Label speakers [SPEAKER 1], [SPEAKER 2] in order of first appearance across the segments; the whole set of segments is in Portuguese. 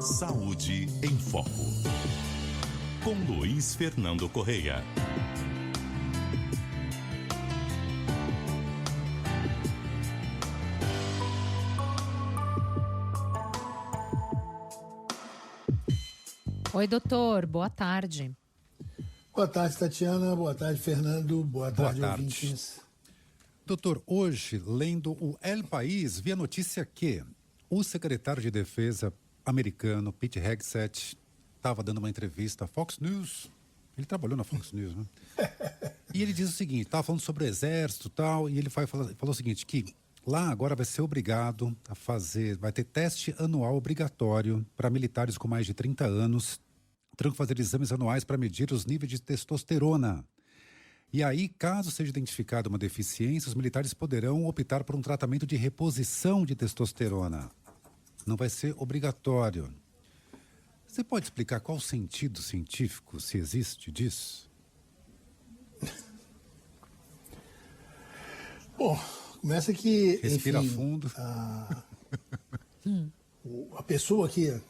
[SPEAKER 1] Saúde em Foco, com Luiz Fernando Correia.
[SPEAKER 2] Oi, doutor, boa tarde.
[SPEAKER 3] Boa tarde, Tatiana. Boa tarde, Fernando. Boa tarde, ouvintes.
[SPEAKER 4] Doutor, hoje, lendo o El País, vi a notícia que o secretário de Defesa americano, Pete Hegseth, estava dando uma entrevista à Fox News. Ele trabalhou na Fox News, né? E ele diz o seguinte, estava falando sobre o exército e tal, e ele falou o seguinte, que lá agora vai ser obrigado a fazer, vai ter teste anual obrigatório para militares com mais de 30 anos, terão que fazer exames anuais para medir os níveis de testosterona. E aí, caso seja identificada uma deficiência, os militares poderão optar por um tratamento de reposição de testosterona. Não vai ser obrigatório. Você pode explicar qual o sentido científico, se existe, disso?
[SPEAKER 3] Bom, começa que...
[SPEAKER 4] Respira
[SPEAKER 3] enfim,
[SPEAKER 4] fundo.
[SPEAKER 3] A pessoa que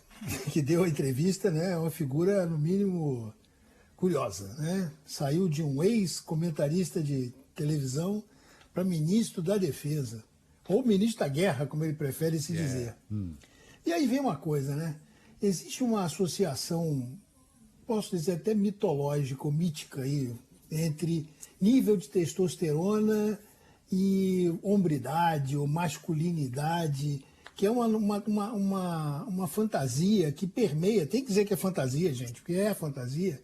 [SPEAKER 3] deu a entrevista, né, é uma figura, no mínimo, curiosa, né? Saiu de um ex-comentarista de televisão para ministro da Defesa, ou ministro da Guerra, como ele prefere se dizer. E aí vem uma coisa, né? Existe uma associação, posso dizer até mitológica ou mítica aí, entre nível de testosterona e hombridade ou masculinidade, que é uma fantasia que permeia, tem que dizer que é fantasia, gente, porque é fantasia,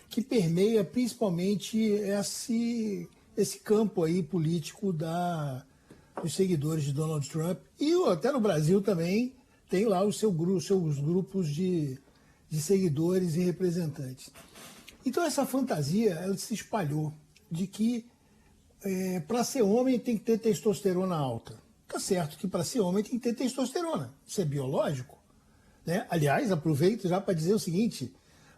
[SPEAKER 3] que permeia principalmente esse campo aí político dos seguidores de Donald Trump, e até no Brasil também tem lá seus grupos de seguidores e representantes. Então essa fantasia, ela se espalhou de que para ser homem tem que ter testosterona alta. Tá certo que para ser homem tem que ter testosterona, isso é biológico, né? Aliás, aproveito já para dizer o seguinte,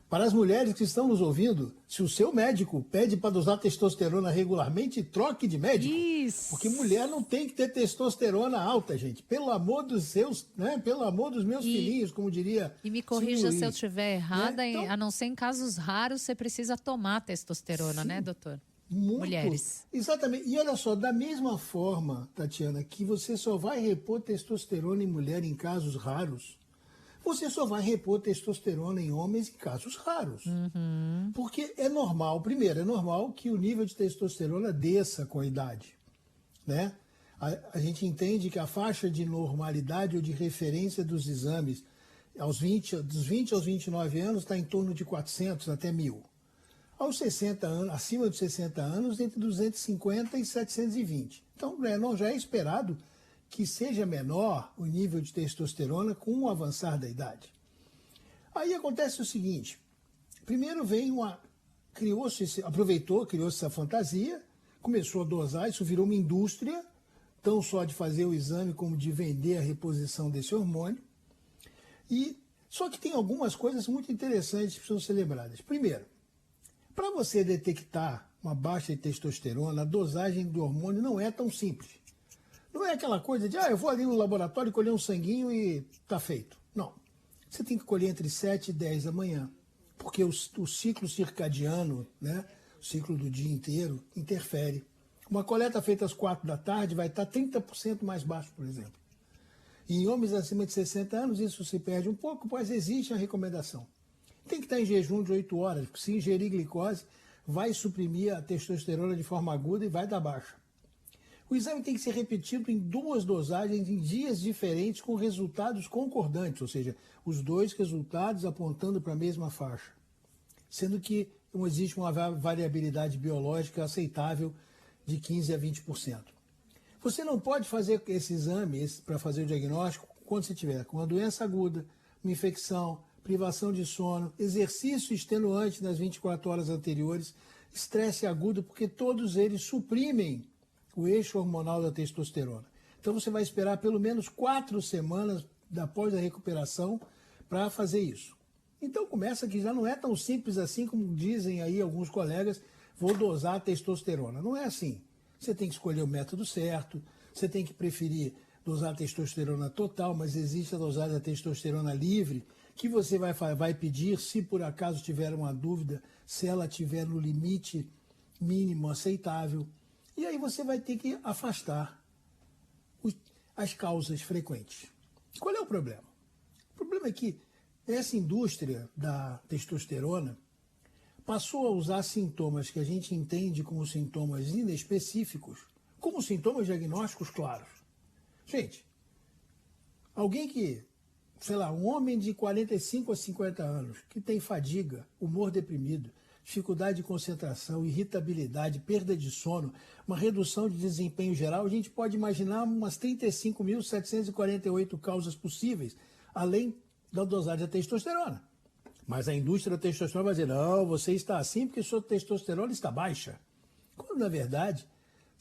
[SPEAKER 3] para as mulheres que estão nos ouvindo, se o seu médico pede para usar testosterona regularmente, troque de médico.
[SPEAKER 2] Isso.
[SPEAKER 3] Porque mulher não tem que ter testosterona alta, gente. Pelo amor dos seus, né? Pelo amor dos meus filhinhos, como diria.
[SPEAKER 2] E me corrija se eu
[SPEAKER 3] Luiz,
[SPEAKER 2] estiver errada,
[SPEAKER 3] né? Então,
[SPEAKER 2] a não ser em casos raros, você precisa tomar testosterona,
[SPEAKER 3] sim,
[SPEAKER 2] né, doutor?
[SPEAKER 3] muito.
[SPEAKER 2] Mulheres.
[SPEAKER 3] Exatamente. E olha só, da mesma forma, Tatiana, que você só vai repor testosterona em mulher em casos raros, você só vai repor testosterona em homens em casos raros. Porque é normal, primeiro, é normal que o nível de testosterona desça com a idade, né? A gente entende que a faixa de normalidade ou de referência dos exames dos 20 aos 29 anos está em torno de 400 até 1.000. Aos 60 anos, acima de 60 anos, entre 250 e 720. Então, já é esperado que seja menor o nível de testosterona com o avançar da idade. Aí acontece o seguinte, primeiro criou-se essa fantasia, começou a dosar, isso virou uma indústria, não só de fazer o exame, como de vender a reposição desse hormônio. Só que tem algumas coisas muito interessantes que precisam ser lembradas. Primeiro, para você detectar uma baixa de testosterona, a dosagem do hormônio não é tão simples. Não é aquela coisa de, eu vou ali no laboratório colher um sanguinho e tá feito. Não. Você tem que colher entre 7 e 10 da manhã, porque o ciclo circadiano, né, o ciclo do dia inteiro, interfere. Uma coleta feita às 4 da tarde vai estar 30% mais baixo, por exemplo. E em homens acima de 60 anos isso se perde um pouco, pois existe a recomendação. Tem que estar em jejum de 8 horas, porque se ingerir glicose vai suprimir a testosterona de forma aguda e vai dar baixa. O exame tem que ser repetido em 2 dosagens em dias diferentes com resultados concordantes, ou seja, os 2 resultados apontando para a mesma faixa. Sendo que existe uma variabilidade biológica aceitável de 15% a 20%. Você não pode fazer esse exame para fazer o diagnóstico quando você tiver com uma doença aguda, uma infecção, privação de sono, exercício extenuante nas 24 horas anteriores, estresse agudo, porque todos eles suprimem o eixo hormonal da testosterona. Então você vai esperar pelo menos 4 semanas após a recuperação para fazer isso. Então começa que já não é tão simples assim como dizem aí alguns colegas, vou dosar a testosterona. Não é assim. Você tem que escolher o método certo, você tem que preferir dosar a testosterona total, mas existe a dosagem da testosterona livre, que você vai pedir se por acaso tiver uma dúvida, se ela tiver no limite mínimo aceitável. E aí você vai ter que afastar as causas frequentes. Qual é o problema? O problema é que essa indústria da testosterona passou a usar sintomas que a gente entende como sintomas inespecíficos, como sintomas diagnósticos claros. Gente, alguém que, sei lá, um homem de 45 a 50 anos, que tem fadiga, humor deprimido, dificuldade de concentração, irritabilidade, perda de sono, uma redução de desempenho geral, a gente pode imaginar umas 35.748 causas possíveis, além da dosagem da testosterona. Mas a indústria da testosterona vai dizer, não, você está assim porque sua testosterona está baixa. Quando, na verdade,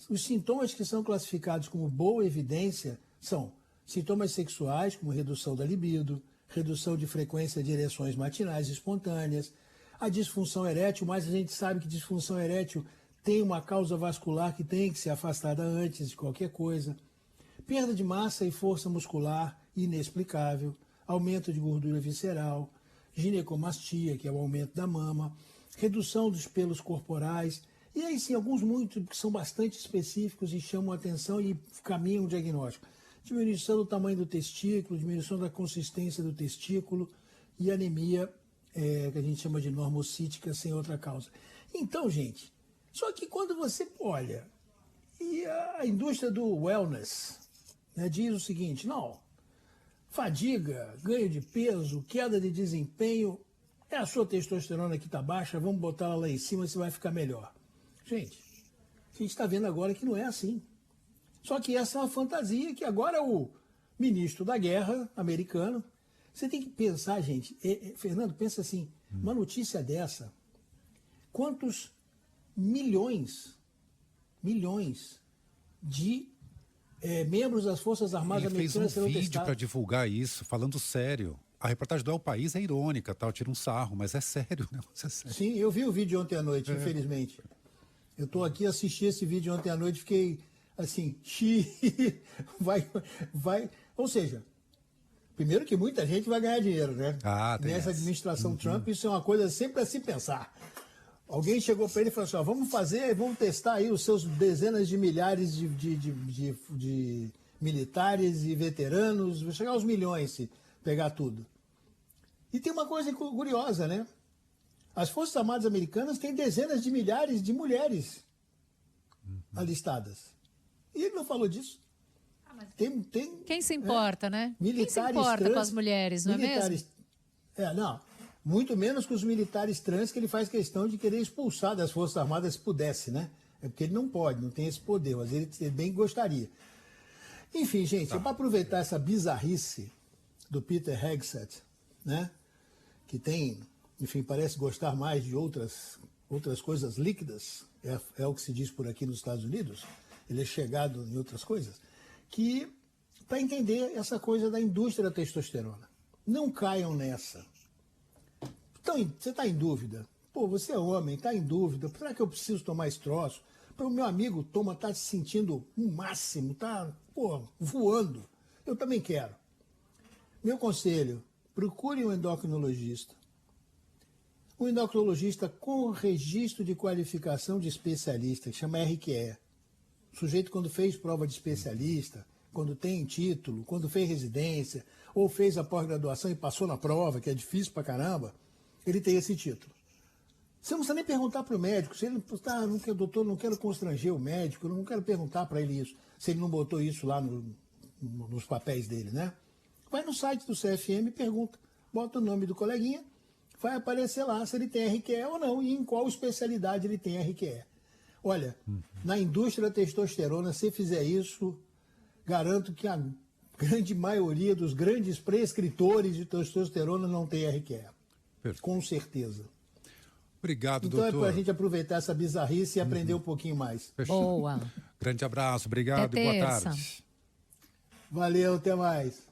[SPEAKER 3] os sintomas que são classificados como boa evidência são sintomas sexuais, como redução da libido, redução de frequência de ereções matinais espontâneas, a disfunção erétil, mas a gente sabe que disfunção erétil tem uma causa vascular que tem que ser afastada antes de qualquer coisa, perda de massa e força muscular inexplicável, aumento de gordura visceral, ginecomastia, que é o aumento da mama, redução dos pelos corporais, e aí sim, alguns muitos que são bastante específicos e chamam a atenção e caminham o diagnóstico. Diminuição do tamanho do testículo, diminuição da consistência do testículo e anemia, que a gente chama de normocítica, sem outra causa. Então, gente, só que quando você olha, e a indústria do wellness, né, diz o seguinte, não, fadiga, ganho de peso, queda de desempenho, é a sua testosterona que está baixa, vamos botar ela lá em cima, você vai ficar melhor. Gente, a gente está vendo agora que não é assim. Só que essa é uma fantasia que agora o ministro da guerra americano, você tem que pensar, gente, Fernando, pensa assim, uma notícia dessa, quantos milhões de membros das Forças Armadas americanas serão
[SPEAKER 4] Ele fez um vídeo
[SPEAKER 3] testados?
[SPEAKER 4] para divulgar isso, falando sério. A reportagem do El País é irônica, tal, tira um sarro, mas é sério, né? É sério.
[SPEAKER 3] Sim, eu vi o vídeo ontem à noite, infelizmente. Eu estou aqui, assisti esse vídeo ontem à noite, fiquei assim, vai. Ou seja, primeiro que muita gente vai ganhar dinheiro, né?
[SPEAKER 4] Tem
[SPEAKER 3] Nessa
[SPEAKER 4] essa.
[SPEAKER 3] administração Trump, isso é uma coisa sempre a se pensar. Alguém chegou para ele e falou assim, ó, vamos testar aí os seus dezenas de milhares de militares e veteranos, vai chegar aos milhões se pegar tudo. E tem uma coisa curiosa, né? As Forças Armadas Americanas têm dezenas de milhares de mulheres alistadas. E ele não falou disso.
[SPEAKER 2] Quem se importa, né?
[SPEAKER 3] Militares
[SPEAKER 2] Quem se importa com as mulheres, não é mesmo?
[SPEAKER 3] Não. Muito menos com os militares trans, que ele faz questão de querer expulsar das Forças Armadas se pudesse, né? É porque ele não pode, não tem esse poder, mas ele bem gostaria. Enfim, gente, para aproveitar essa bizarrice do Peter Hegseth, né? Que tem, enfim, parece gostar mais de outras coisas líquidas, é o que se diz por aqui nos Estados Unidos, ele é chegado em outras coisas, que para entender essa coisa da indústria da testosterona. Não caiam nessa. Então, você está em dúvida? Pô, você é homem, está em dúvida. Será que eu preciso tomar esse troço? O meu amigo toma, está se sentindo um máximo, está voando. Eu também quero. Meu conselho, procure um endocrinologista. Um endocrinologista com registro de qualificação de especialista, que chama RQE. O sujeito, quando fez prova de especialista, quando tem título, quando fez residência, ou fez a pós-graduação e passou na prova, que é difícil pra caramba, ele tem esse título. Você não precisa nem perguntar para o médico, se ele não quer, doutor, não quero constranger o médico, não quero perguntar para ele isso, se ele não botou isso lá nos papéis dele, né? Vai no site do CFM e pergunta, bota o nome do coleguinha, vai aparecer lá se ele tem RQE ou não, e em qual especialidade ele tem RQE. Olha, na indústria da testosterona, se fizer isso, garanto que a grande maioria dos grandes prescritores de testosterona não tem RQE.
[SPEAKER 4] Perfeito.
[SPEAKER 3] Com certeza.
[SPEAKER 4] Obrigado,
[SPEAKER 3] então
[SPEAKER 4] doutor.
[SPEAKER 3] Então é para a gente aproveitar essa bizarrice e aprender um pouquinho mais.
[SPEAKER 2] Boa.
[SPEAKER 4] Grande abraço, obrigado
[SPEAKER 2] Até
[SPEAKER 4] e boa
[SPEAKER 2] terça.
[SPEAKER 4] tarde.
[SPEAKER 3] Valeu, até mais.